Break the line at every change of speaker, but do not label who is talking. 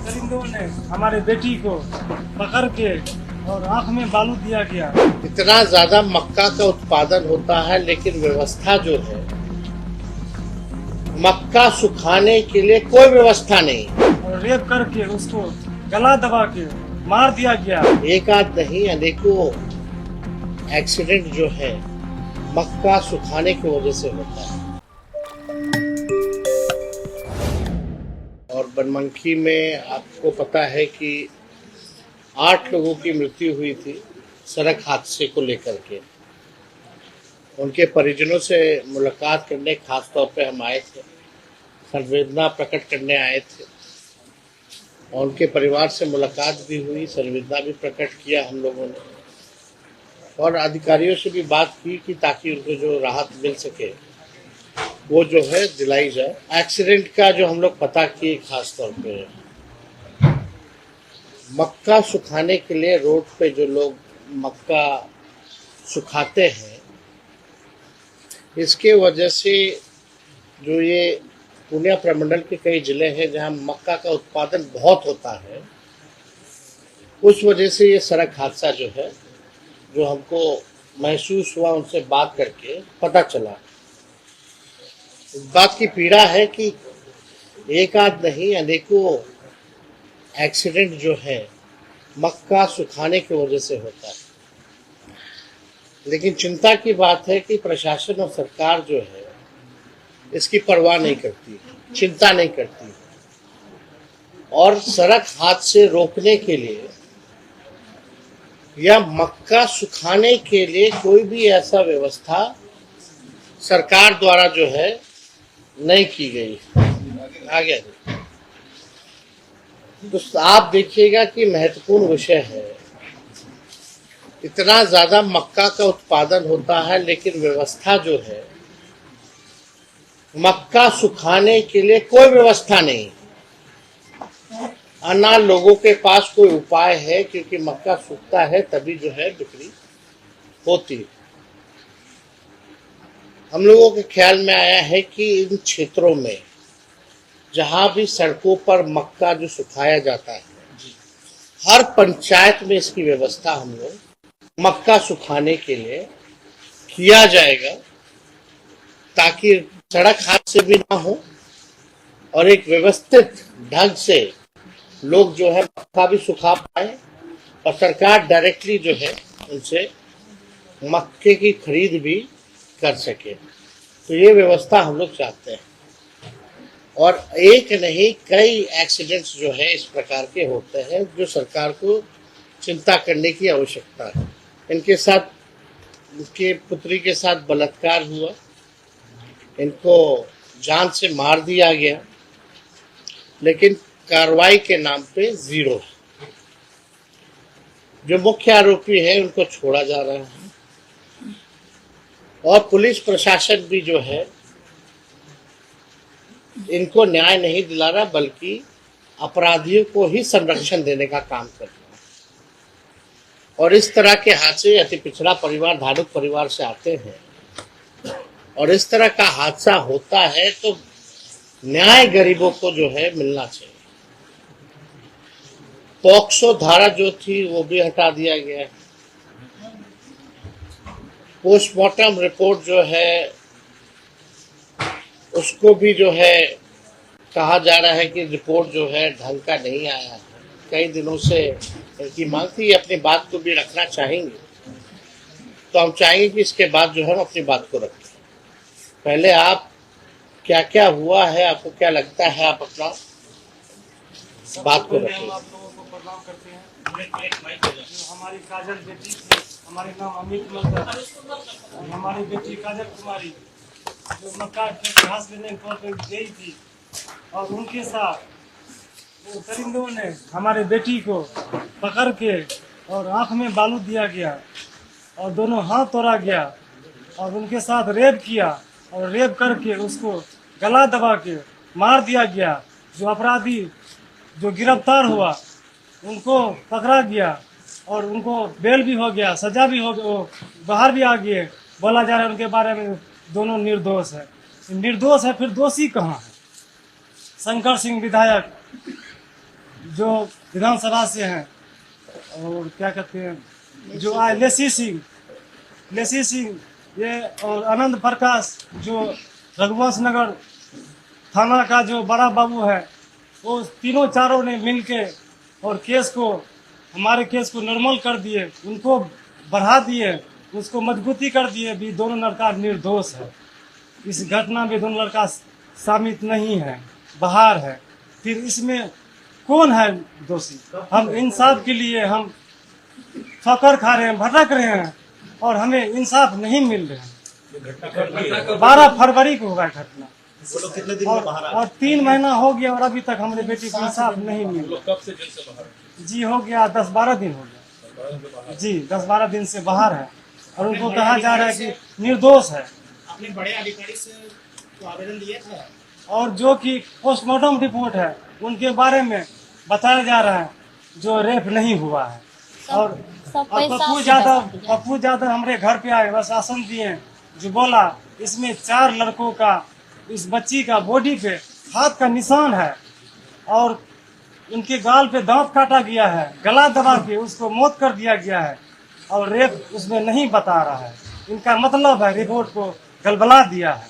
परिंदों ने हमारे बेटी को पकड़ के और आंख में बालू दिया गया।
इतना ज्यादा मक्का का उत्पादन होता है, लेकिन व्यवस्था जो है, मक्का सुखाने के लिए कोई व्यवस्था नहीं।
और रेप करके उसको गला दबा के मार दिया गया।
एक आध नहीं, अनेकों एक्सीडेंट जो है मक्का सुखाने की वजह से होता है। और बनमनखी में आपको पता है कि 8 लोगों की मृत्यु हुई थी सड़क हादसे को लेकर के। उनके परिजनों से मुलाकात करने खास तौर पे हम आए थे, संवेदना प्रकट करने आए थे। और उनके परिवार से मुलाकात भी हुई, संवेदना भी प्रकट किया हम लोगों ने, और अधिकारियों से भी बात की कि ताकि उनको जो राहत मिल सके वो जो है दिलाई जाए। एक्सीडेंट का जो हम लोग पता किए खास तौर पे, मक्का सुखाने के लिए रोड पे जो लोग मक्का सुखाते हैं, इसके वजह से जो ये पूर्णिया प्रमंडल के कई जिले हैं जहां मक्का का उत्पादन बहुत होता है, उस वजह से ये सड़क हादसा जो है, जो हमको महसूस हुआ उनसे बात करके पता चला। इस बात की पीड़ा है कि एक आध नहीं, अनेकों एक्सीडेंट जो है मक्का सुखाने की वजह से होता है। लेकिन चिंता की बात है कि प्रशासन और सरकार जो है इसकी परवाह नहीं करती, चिंता नहीं करती। और सड़क हादसे रोकने के लिए या मक्का सुखाने के लिए कोई भी ऐसा व्यवस्था सरकार द्वारा जो है नहीं की गई। आगे तो आप देखिएगा कि महत्वपूर्ण विषय है। इतना ज्यादा मक्का का उत्पादन होता है, लेकिन व्यवस्था जो है, मक्का सुखाने के लिए कोई व्यवस्था नहीं। ना लोगों के पास कोई उपाय है, क्योंकि मक्का सूखता है तभी जो है बिक्री होती है। हम लोगों के ख्याल में आया है कि इन क्षेत्रों में जहां भी सड़कों पर मक्का जो सुखाया जाता है, हर पंचायत में इसकी व्यवस्था हम लोग मक्का सुखाने के लिए किया जाएगा, ताकि सड़क हादसे भी ना हो और एक व्यवस्थित ढंग से लोग जो है मक्का भी सुखा पाए, और सरकार डायरेक्टली जो है उनसे मक्के की खरीद भी कर सके। तो ये व्यवस्था हम लोग चाहते हैं। और एक नहीं, कई एक्सीडेंट्स जो है इस प्रकार के होते हैं जो सरकार को चिंता करने की आवश्यकता है। इनके साथ, इनके पुत्री के साथ बलात्कार हुआ, इनको जान से मार दिया गया, लेकिन कार्रवाई के नाम पे जीरो। जो मुख्य आरोपी है उनको छोड़ा जा रहा है, और पुलिस प्रशासन भी जो है इनको न्याय नहीं दिला रहा, बल्कि अपराधियों को ही संरक्षण देने का काम कर रहा है। और इस तरह के हादसे अति पिछड़ा परिवार, धार्मिक परिवार से आते हैं, और इस तरह का हादसा होता है तो न्याय गरीबों को जो है मिलना चाहिए। पॉक्सो धारा जो थी वो भी हटा दिया गया है। पोस्टमार्टम रिपोर्ट जो है उसको भी जो है कहा जा रहा है कि रिपोर्ट जो है ढंग का नहीं आया है। कई दिनों से इनकी मांग थी, अपनी बात को भी रखना चाहेंगे, तो हम चाहेंगे कि इसके बाद जो है हम अपनी बात को रखें। पहले आप क्या क्या हुआ है, आपको क्या लगता है, आप अपना बात को रखें।
आप लोगों को प्रणाम करते हैं। जो हमारी काजल बेटी थी, हमारे नाम अमित मल्दा, और हमारी बेटी काजल कुमारी जो मक्का के घास लेने के तौर पर गई थी, और उनके साथ वो परिंदों ने हमारे बेटी को पकड़ के और आंख में बालू दिया गया, और दोनों हाथ तोड़ा गया, और उनके साथ रेप किया, और रेप करके उसको गला दबा के मार दिया गया। जो अपराधी जो गिरफ्तार हुआ उनको पकड़ा गया, और उनको बेल भी हो गया, सजा भी हो गया, बाहर भी आ गए। बोला जा रहा है उनके बारे में दोनों निर्दोष है। निर्दोष है, फिर दोषी कहाँ है? शंकर सिंह विधायक जो विधानसभा से हैं, और क्या कहते हैं जो आए लेसी सिंह ये, और आनंद प्रकाश जो रघुवंश नगर थाना का जो बड़ा बाबू है, वो तीनों चारों ने मिलके और हमारे केस को नॉर्मल कर दिए, उनको बढ़ा दिए, उसको मजबूती कर दिए भी दोनों लड़का निर्दोष है। इस घटना में दोनों लड़का शामिल नहीं है, बाहर है। फिर इसमें कौन है दोषी? हम इंसाफ के लिए हम ठोकर खा रहे हैं, भटक रहे हैं और हमें इंसाफ नहीं मिल रहा है। 12 फरवरी को हुआ घटना
कितने दिन में बाहर
और 3 महीना हो गया और अभी तक हमारे बेटी को इंसाफ नहीं मिल रहा।
कब से जेल से बाहर?
जी हो गया 10-12 दिन हो गया जी, 10-12 दिन से बाहर है और उनको कहा जा रहा है कि निर्दोष है।
आपने बड़े अधिकारी से तो आवेदन दिया था,
और जो कि पोस्टमार्टम रिपोर्ट है उनके बारे में बताया जा रहा है जो रेप नहीं हुआ है। और पप्पू यादव हमारे घर पे आए, आश्वासन दिए, जो बोला इसमें 4 लड़कों का, इस बच्ची का बॉडी पे हाथ का निशान है और उनके गाल पे दांत काटा गया है, गला दबा के उसको मौत कर दिया गया है और रेप उसमें नहीं बता रहा है। इनका मतलब है रिपोर्ट को गलबला दिया है।